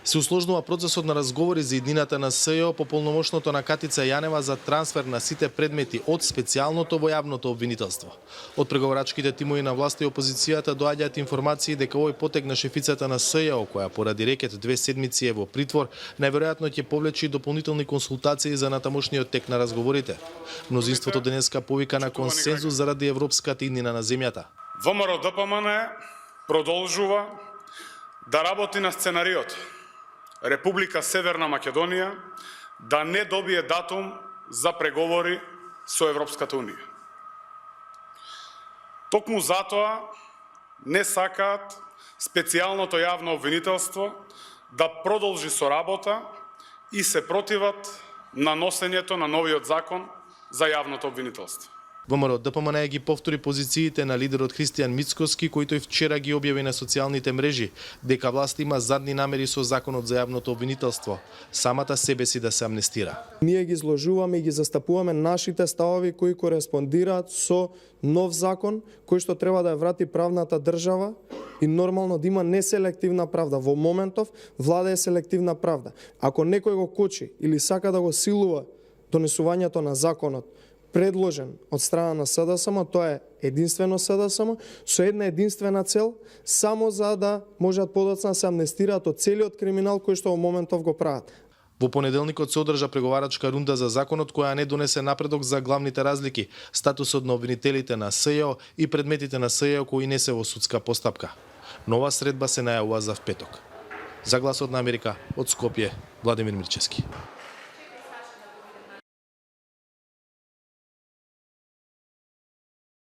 Се усложнува процесот на разговори за иднината на СЈО по полномошното на Катица Јанева за трансфер на сите предмети од специјалното во јавното обвинителство. Од преговарачките тимови на власта и опозицијата доаѓаат информации дека овој потег на шефицата на СЈО, која поради рекет 2 седмици е во притвор, најверојатно ќе повлече дополнителни консултации за натамошниот тек на разговорите. Мнозинството денеска повика на консензус заради европската иднина на земјата. ВМРО-ДПМН продолжува да работи на сценариот Република Северна Македонија да не добие датум за преговори со Европската Унија. Токму затоа не сакаат специјалното јавно обвинителство да продолжи со работа и се противат на носењето на новиот закон за јавното обвинителство. ВМРО-ДПМН ги повтори позициите на лидерот Христијан Мицкоски, кој тој вчера ги објави на социјалните мрежи, дека власт има задни намери со законот за јавното обвинителство, самата себе си да се амнестира. Ние ги изложуваме и ги застапуваме нашите ставови кои кореспондираат со нов закон кој што треба да ја врати правната држава и нормално да има неселективна правда. Во моментов влада е селективна правда. Ако некој го кочи или сака да го силува донесувањето на законот предложен од страна на СДСМ, тоа е единствено СДСМ, со една единствена цел, само за да можат подоцна се амнестираат од целиот криминал кој што во моментов го прават. Во понеделникот се одржа преговарачка рунда за законот која не донесе напредок за главните разлики, статусот на обвинителите на СЈО и предметите на СЈО кои не се во судска постапка. Нова средба се најавува за впеток. За Гласот на Америка од Скопје, Владимир Мирчевски.